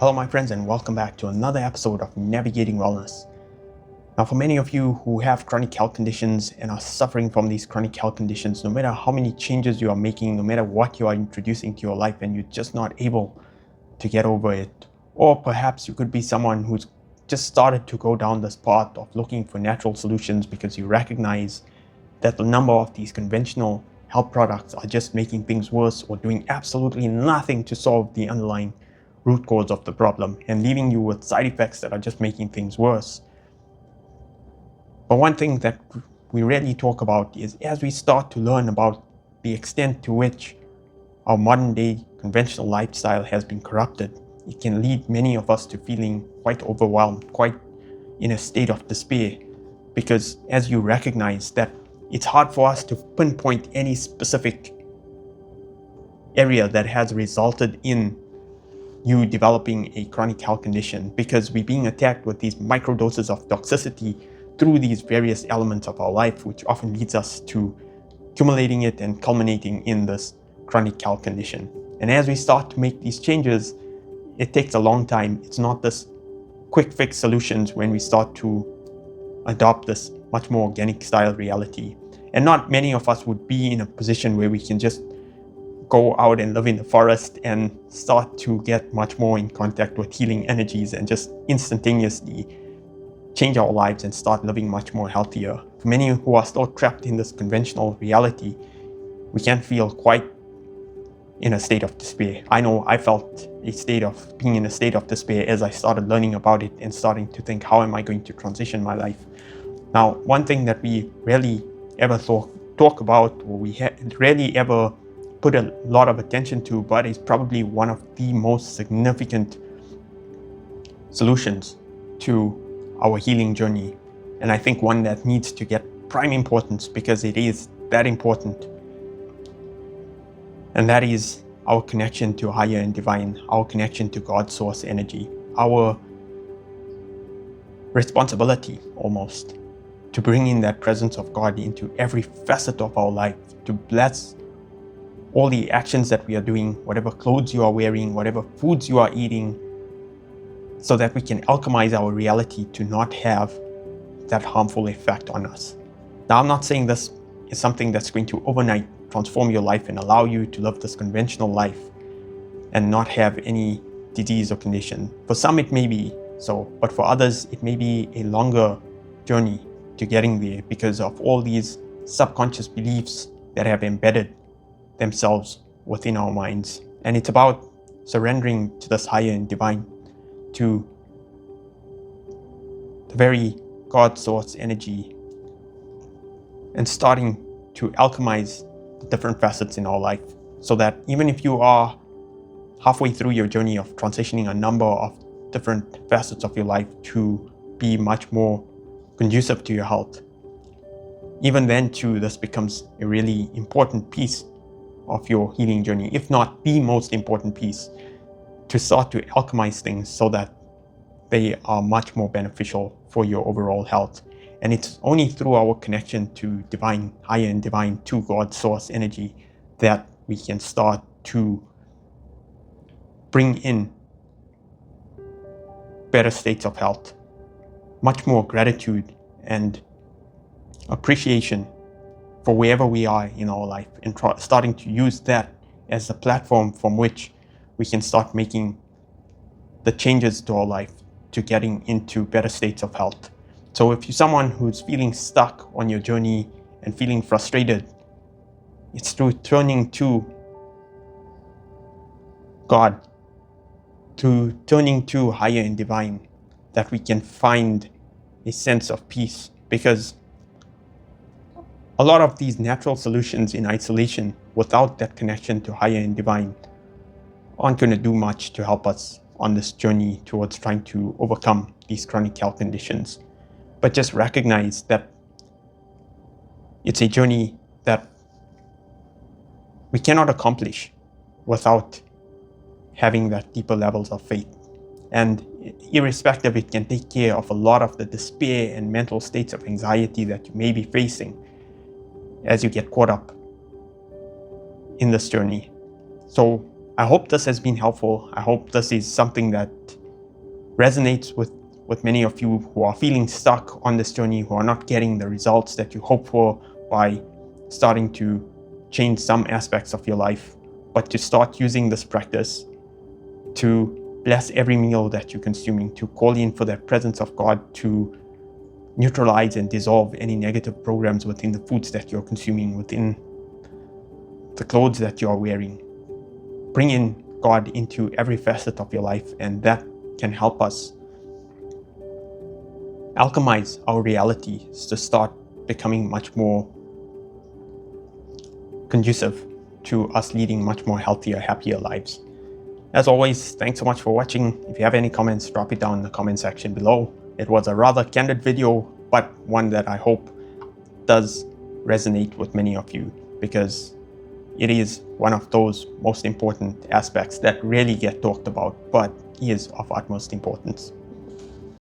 Hello my friends and welcome back to another episode of Navigating Wellness. Now for many of you who have chronic health conditions and are suffering from these chronic health conditions, no matter how many changes you are making, no matter what you are introducing to your life and you're just not able to get over it, or perhaps you could be someone who's just started to go down this path of looking for natural solutions because you recognize that the number of these conventional health products are just making things worse or doing absolutely nothing to solve the underlying root cause of the problem and leaving you with side effects that are just making things worse. But one thing that we rarely talk about is as we start to learn about the extent to which our modern day conventional lifestyle has been corrupted, it can lead many of us to feeling quite overwhelmed, quite in a state of despair, because as you recognize that it's hard for us to pinpoint any specific area that has resulted in you developing a chronic health condition, because we're being attacked with these microdoses of toxicity through these various elements of our life, which often leads us to accumulating it and culminating in this chronic health condition. And as we start to make these changes, it takes a long time. It's not this quick fix solutions when we start to adopt this much more organic style reality. And not many of us would be in a position where we can just go out and live in the forest and start to get much more in contact with healing energies and just instantaneously change our lives and start living much more healthier. For many who are still trapped in this conventional reality, we can feel quite in a state of despair. I know I felt being in a state of despair as I started learning about it and starting to think, how am I going to transition my life? Now, one thing that we rarely ever talk about, or we rarely ever put a lot of attention to, but is probably one of the most significant solutions to our healing journey. And I think one that needs to get prime importance because it is that important. And that is our connection to higher and divine, our connection to God's source energy, our responsibility almost to bring in that presence of God into every facet of our life, to bless all the actions that we are doing, whatever clothes you are wearing, whatever foods you are eating, so that we can alchemize our reality to not have that harmful effect on us. Now, I'm not saying this is something that's going to overnight transform your life and allow you to live this conventional life and not have any disease or condition. For some, it may be so, but for others, it may be a longer journey to getting there because of all these subconscious beliefs that have embedded themselves within our minds. And it's about surrendering to this higher and divine, to the very God source energy, and starting to alchemize the different facets in our life, so that even if you are halfway through your journey of transitioning a number of different facets of your life to be much more conducive to your health, even then too, this becomes a really important piece of your healing journey, if not the most important piece, to start to alchemize things so that they are much more beneficial for your overall health. And it's only through our connection to divine, higher and divine, to God's source energy, that we can start to bring in better states of health, much more gratitude and appreciation for wherever we are in our life, and starting to use that as a platform from which we can start making the changes to our life to getting into better states of health. So if you're someone who's feeling stuck on your journey and feeling frustrated, it's through turning to God, through turning to higher and divine, that we can find a sense of peace. Because a lot of these natural solutions in isolation, without that connection to higher and divine, aren't going to do much to help us on this journey towards trying to overcome these chronic health conditions. But just recognize that it's a journey that we cannot accomplish without having that deeper levels of faith. And irrespective, it can take care of a lot of the despair and mental states of anxiety that you may be facing as you get caught up in this journey. So I hope this has been helpful. I hope this is something that resonates with many of you who are feeling stuck on this journey, who are not getting the results that you hope for by starting to change some aspects of your life, but to start using this practice to bless every meal that you're consuming, to call in for the presence of God, to neutralize and dissolve any negative programs within the foods that you're consuming, within the clothes that you're wearing. Bring in God into every facet of your life, and that can help us alchemize our reality to start becoming much more conducive to us leading much more healthier, happier lives. As always, thanks so much for watching. If you have any comments, drop it down in the comment section below. It was a rather candid video, but one that I hope does resonate with many of you, because it is one of those most important aspects that really get talked about, but is of utmost importance.